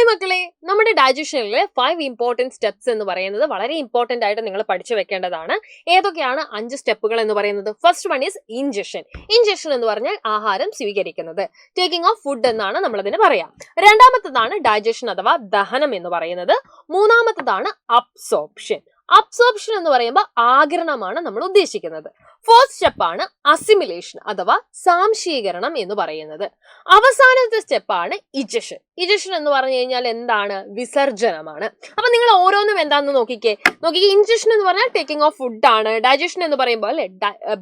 മക്കളെ, നമ്മുടെ ഡൈജഷനിലെ 5 important steps എന്ന് പറയുന്നത് വളരെ ഇമ്പോർട്ടന്റ് ആയിട്ട് നിങ്ങൾ പഠിച്ചു വെക്കേണ്ടതാണ്. ഏതൊക്കെയാണ് 5 സ്റ്റെപ്പുകൾ എന്ന് പറയുന്നത്? First one is injection. Injection എന്ന് പറഞ്ഞാൽ ആഹാരം സ്വീകരിക്കുന്നത്, ടേക്കിംഗ് ഓഫ് ഫുഡ് എന്നാണ് നമ്മൾ അതിന് പറയാം. രണ്ടാമത്തതാണ് ഡൈജഷൻ അഥവാ ദഹനം എന്ന് പറയുന്നത്. മൂന്നാമത്തതാണ് അബ്സോർപ്ഷൻ. അബ്സോർപ്ഷൻ എന്ന് പറയുമ്പോൾ ആഗിരണമാണ് നമ്മൾ ഉദ്ദേശിക്കുന്നത്. ഫോർത്ത് സ്റ്റെപ്പാണ് അസിമിലേഷൻ അഥവാ സാംശീകരണം എന്ന് പറയുന്നത്. അവസാനത്തെ സ്റ്റെപ്പാണ് ഇജഷൻ. ഇജഷൻ എന്ന് പറഞ്ഞു കഴിഞ്ഞാൽ എന്താണ്? വിസർജനമാണ്. അപ്പൊ നിങ്ങൾ ഓരോന്നും എന്താണെന്ന് നോക്കിക്കേ. ഇൻജഷൻ എന്ന് പറഞ്ഞാൽ ടേക്കിംഗ് ഓഫ് ഫുഡ് ആണ്. ഡൈജഷൻ എന്ന് പറയുമ്പോൾ അല്ലെ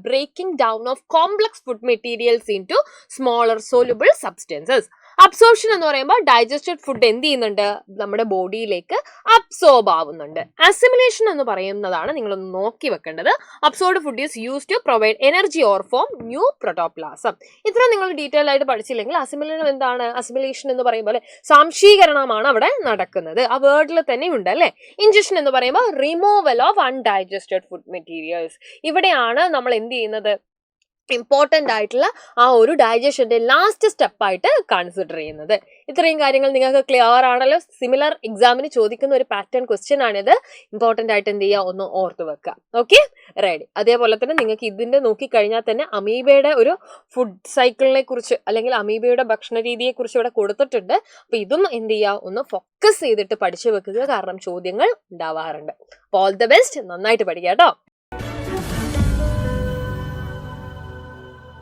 breaking down of complex food materials into smaller soluble substances. Absorption എന്ന് പറയുമ്പോൾ ഡൈജസ്റ്റഡ് ഫുഡ് എന്ത് ചെയ്യുന്നുണ്ട്? നമ്മുടെ ബോഡിയിലേക്ക് അബ്സോർബ് ആവുന്നുണ്ട്. അസിമിലേഷൻ എന്ന് പറയുന്നതാണ് നിങ്ങളൊന്ന് നോക്കി വെക്കേണ്ടത്. Absorbed food is use to provide energy or form new protoplasm. ഇത്ര നിങ്ങൾ ഡീറ്റെയിൽ ആയിട്ട് പഠിച്ചില്ലെങ്കിൽ അസിമിലേഷൻ എന്താണ്? അസിമിലേഷൻ എന്ന് പറയുമ്പോൾ സാംശീകരണമാണ് അവിടെ നടക്കുന്നത്. ആ വേർഡിൽ തന്നെ ഉണ്ട് അല്ലെ. ഇൻജഷൻ എന്ന് പറയുമ്പോൾ removal of undigested food materials. ഇവിടെയാണ് നമ്മൾ എന്ത് ചെയ്യുന്നത്? ഇമ്പോർട്ടൻ്റ് ആയിട്ടുള്ള ആ ഒരു ഡൈജഷന്റെ ലാസ്റ്റ് സ്റ്റെപ്പായിട്ട് കൺസിഡർ ചെയ്യുന്നത്. ഇത്രയും കാര്യങ്ങൾ നിങ്ങൾക്ക് ക്ലിയർ ആണല്ലോ. സിമിലർ എക്സാമിന് ചോദിക്കുന്ന ഒരു പാറ്റേൺ ക്വസ്റ്റ്യൻ ആണിത്. ഇമ്പോർട്ടൻ്റ് ആയിട്ട് എന്ത് ചെയ്യുക? ഒന്ന് ഓർത്ത് വെക്കുക. Okay, ready. അതേപോലെ തന്നെ നിങ്ങൾക്ക് ഇതിന്റെ നോക്കിക്കഴിഞ്ഞാൽ തന്നെ അമീബയുടെ ഒരു ഫുഡ് സൈക്കിളിനെ കുറിച്ച് അല്ലെങ്കിൽ അമീബയുടെ ഭക്ഷണ രീതിയെ കുറിച്ച് ഇവിടെ കൊടുത്തിട്ടുണ്ട്. അപ്പൊ ഇതും എന്ത് ചെയ്യുക? ഒന്ന് ഫോക്കസ് ചെയ്തിട്ട് പഠിച്ചു വെക്കുക. കാരണം ചോദ്യങ്ങൾ ഉണ്ടാവാറുണ്ട്. അപ്പോൾ ഓൾ ദ ബെസ്റ്റ്. നന്നായിട്ട് പഠിക്കുക കേട്ടോ.